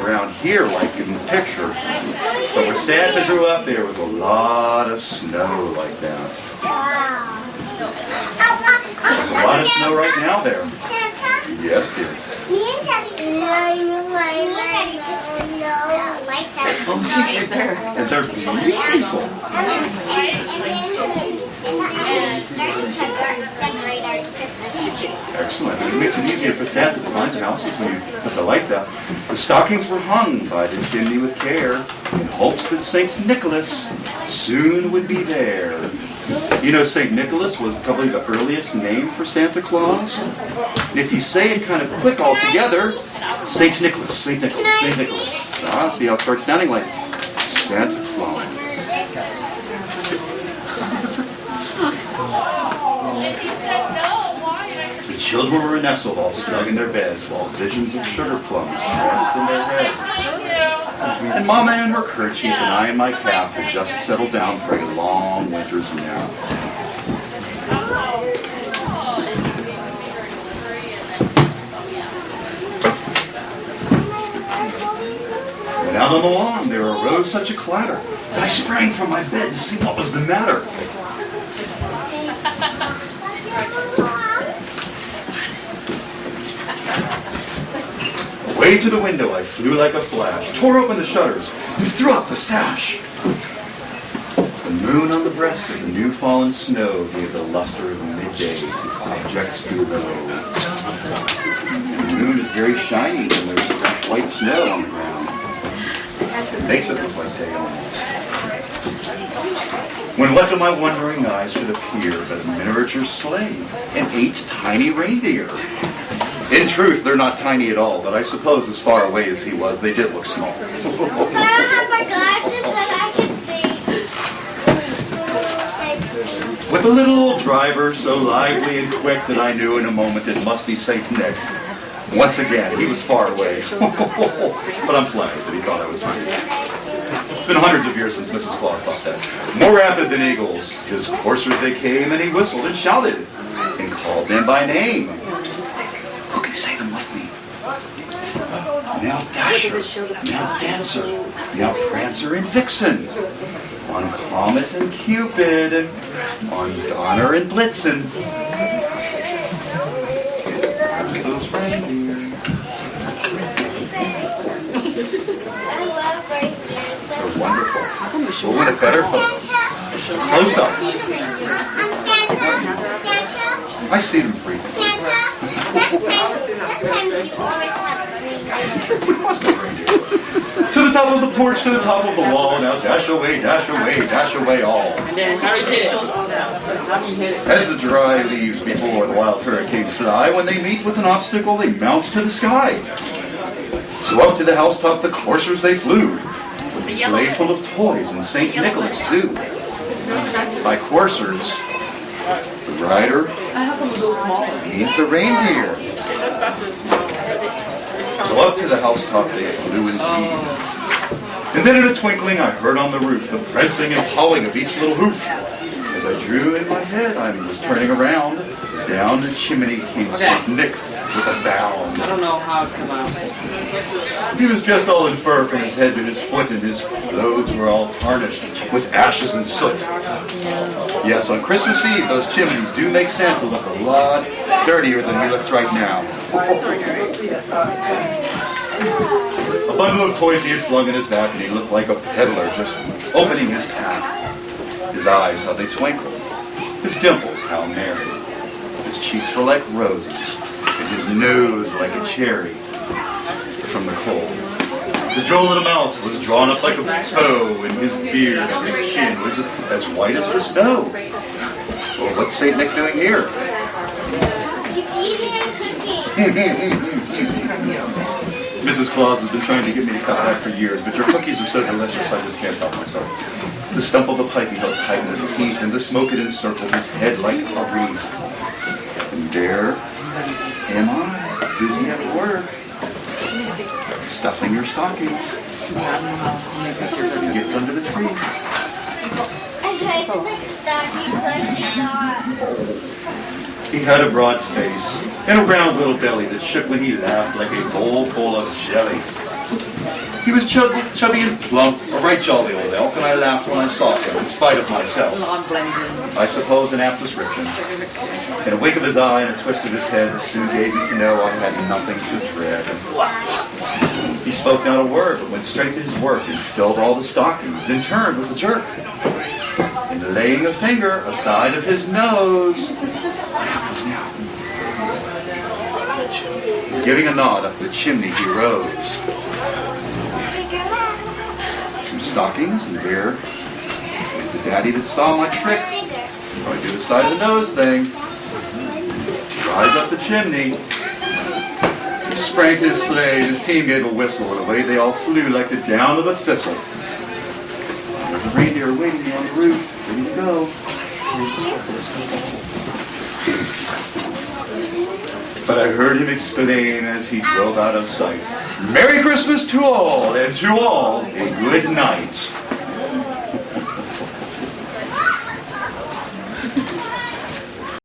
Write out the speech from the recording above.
around here like in the picture. But where Santa grew up, there was a lot of snow like that. There's a lot of snow right now there. Yes, dear. And they're beautiful. Excellent. It makes it easier for Santa to find houses when you put the lights out. The stockings were hung by the chimney with care in hopes that St. Nicholas soon would be there. You know, St. Nicholas was probably the earliest name for Santa Claus. And if you say it kind of quick all together, St. Nicholas, St. Nicholas, St. Nicholas. Ah, see how it starts sounding like Santa Claus. The children were nestled all snug in their beds while visions of sugar plums danced in their heads. And Mama in her kerchief and I in my cap had just settled down for a long winter's nap. When out on the lawn there arose such a clatter that I sprang from my bed to see what was the matter. Away to the window I flew like a flash, tore open the shutters, and threw up the sash. The moon on the breast of the new fallen snow gave the luster of midday to objects below. The moon is very shiny when there's fresh white snow on the ground. It makes it look like day almost. When what to my wondering eyes should appear but a miniature sleigh and 8 tiny reindeer. In truth, they're not tiny at all, but I suppose as far away as he was, they did look small. But I have my glasses that I can see. With a little old driver so lively and quick that I knew in a moment it must be Saint Nick. Once again, he was far away. But I'm flattered that he thought I was tiny. It's been hundreds of years since Mrs. Claus thought that. More rapid than eagles, his coursers they came, and he whistled and shouted and called them by name. Who can say them with me? Now Dasher, now Dancer, now Prancer and Vixen, on Comet and Cupid, on Donner and Blitzen. There's those reindeer. They're wonderful. We'll win a better photo. Close up. Santa? I see them frequently. Santa? Sometimes you always have We must have reindeer. To the top of the porch, to the top of the wall. Now dash away all. And then how do you hit it? How do you hit it? As the dry leaves before the wild hurricane fly, when they meet with an obstacle, they mount to the sky. So up to the housetop the coursers they flew, with a sleigh full of toys and St. Nicholas too. By coursers, the rider, he's the reindeer. So up to the housetop they flew indeed. And then in a twinkling I heard on the roof the prancing and howling of each little hoof. As I drew in my head, I was turning around. Down the chimney came St. Nick with a bound. I don't know how it came out. He was dressed all in fur from his head to his foot, and his clothes were all tarnished with ashes and soot. Yes, on Christmas Eve, those chimneys do make Santa look a lot dirtier than he looks right now. A bundle of toys he had flung in his back, and he looked like a peddler just opening his pack. His eyes, how they twinkled. His dimples, how merry. His cheeks were like roses, and his nose like a cherry from the cold. His droll little mouth was drawn up like a bow, and his beard and his chin was as white as the snow. Well, what's St. Nick doing here? He's eating a cookie. Mrs. Claus has been trying to get me to cut back for years, but your cookies are so delicious I just can't help myself. The stump of the pipe he held tight in his teeth, and the smoke it encircled his head like a wreath. And there am I, busy at work, stuffing your stockings. The gifts under the tree. I tried to make stockings like he thought. He had a broad face and a round little belly that shook when he laughed like a bowl full of jelly. He was chubby and plump, a right jolly old elf, and I laughed when I saw him, in spite of myself. I'm blending. I suppose an apt description. In a wink of his eye and a twist of his head, soon gave me to know I had nothing to dread. He spoke not a word, but went straight to his work and filled all the stockings, then turned with a jerk. And laying a finger aside of his nose, what happens now? Giving a nod up the chimney he rose. Some stockings, and here was the daddy that saw my trick. I do the side of the nose thing. Rise up the chimney. He sprang to his sleigh, and his team gave a whistle, and away they all flew like the down of a thistle. There's a reindeer waiting on the roof, ready to go. But I heard him exclaim as he drove out of sight, "Merry Christmas to all, and to all a good night."